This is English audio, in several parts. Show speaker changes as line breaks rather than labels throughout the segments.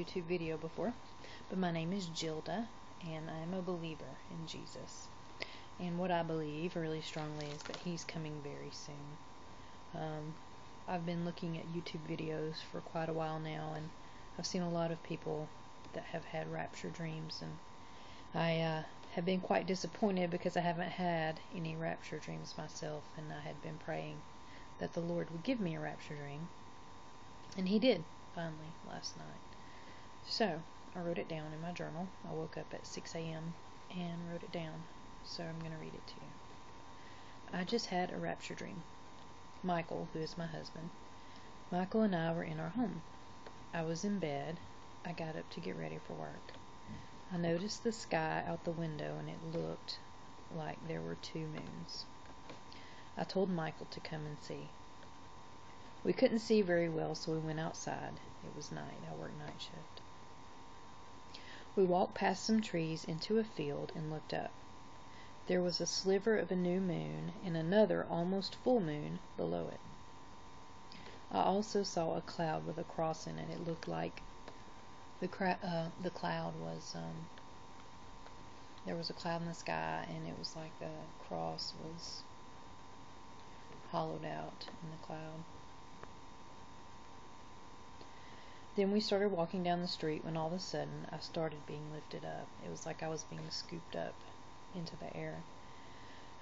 YouTube video before, but my name is Gilda, and I'm a believer in Jesus. And what I believe really strongly is that He's coming very soon. I've been looking at YouTube videos for quite a while now, and I've seen a lot of people that have had rapture dreams, and I have been quite disappointed because I haven't had any rapture dreams myself, and I had been praying that the Lord would give me a rapture dream, and He did, finally, last night. So, I wrote it down in my journal. I woke up at 6 a.m. and wrote it down, so I'm going to read it to you. I just had a rapture dream. Michael, who is my husband, Michael and I were in our home. I was in bed. I got up to get ready for work. I noticed the sky out the window, and it looked like there were 2 moons. I told Michael to come and see. We couldn't see very well, so we went outside. It was night. I worked night shift. We walked past some trees into a field and looked up. There was a sliver of a new moon and another almost full moon below it. I also saw a cloud with a cross in it. It looked like the cloud was, there was a cloud in the sky, and it was like the cross was hollowed out in the cloud. Then we started walking down the street when all of a sudden I started being lifted up. It was like I was being scooped up into the air.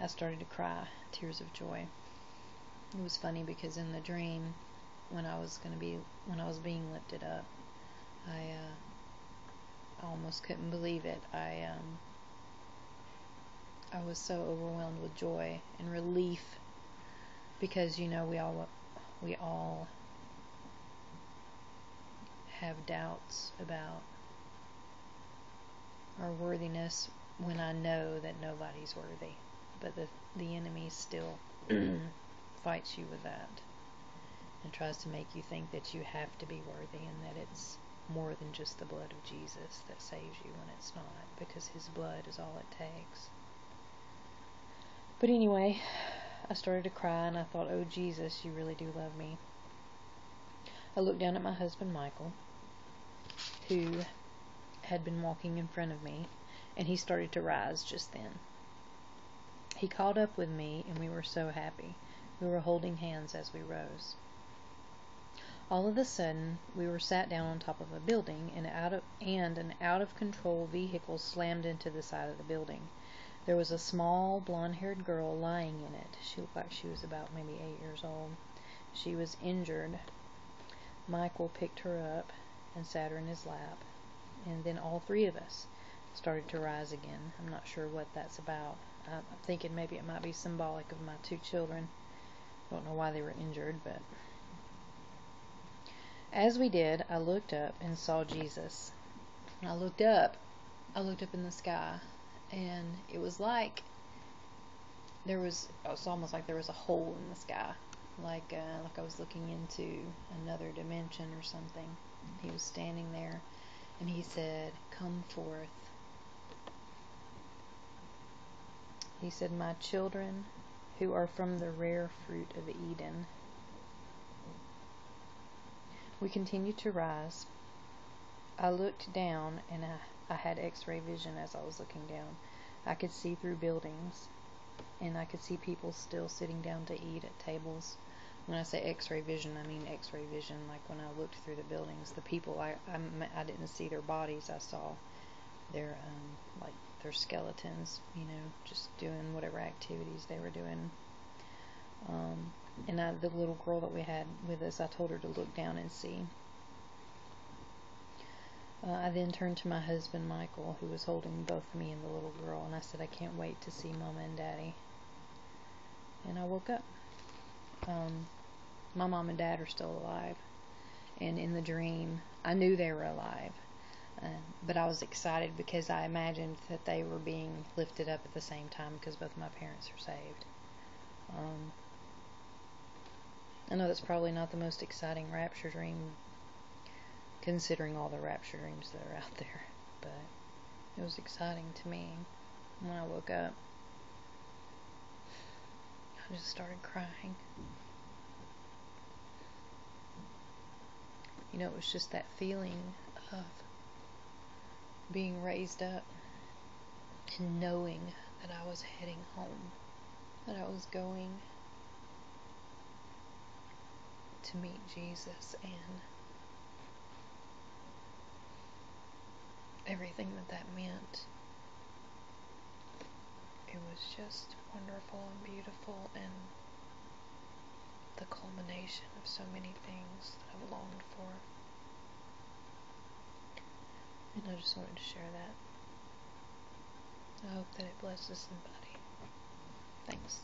I started to cry, tears of joy. It was funny because in the dream, when I was being lifted up, I almost couldn't believe it. I was so overwhelmed with joy and relief because we all have doubts about our worthiness when I know that nobody's worthy, but the enemy still fights you with that and tries to make you think that you have to be worthy and that it's more than just the blood of Jesus that saves you, when it's not, because His blood is all it takes. But anyway, I started to cry, and I thought, oh Jesus, you really do love me. I looked down at my husband Michael, who had been walking in front of me, and he started to rise just then. He caught up with me, and we were so happy. We were holding hands as we rose. All of a sudden, we were sat down on top of a building, and an out-of-control vehicle slammed into the side of the building. There was a small, blonde-haired girl lying in it. She looked like she was about maybe 8 years old. She was injured. Michael picked her up and sat her in his lap, and then all 3 of us started to rise again. I'm not sure what that's about. I'm thinking maybe it might be symbolic of my 2 children. Don't know why they were injured, but as we did, I looked up and saw Jesus. And I looked up in the sky, and it was almost like there was a hole in the sky, like I was looking into another dimension or something. He was standing there, and He said, "Come forth." He said, "My children, who are from the rare fruit of Eden." We continued to rise. I looked down, and I had x-ray vision as I was looking down. I could see through buildings, and I could see people still sitting down to eat at tables. When I say x-ray vision, I mean x-ray vision, like when I looked through the buildings. The people, I didn't see their bodies. I saw their skeletons, just doing whatever activities they were doing. And the little girl that we had with us, I told her to look down and see. I then turned to my husband Michael, who was holding both me and the little girl, and I said, "I can't wait to see Mama and Daddy." And I woke up. My mom and dad are still alive, and in the dream I knew they were alive, but I was excited because I imagined that they were being lifted up at the same time because both my parents are saved. I know that's probably not the most exciting rapture dream considering all the rapture dreams that are out there, but it was exciting to me. When I woke up, I just started crying. It was just that feeling of being raised up and knowing that I was heading home, that I was going to meet Jesus, and everything that meant. It was just wonderful and beautiful, and the culmination of so many things that I've longed for. And I just wanted to share that. I hope that it blesses somebody. Thanks.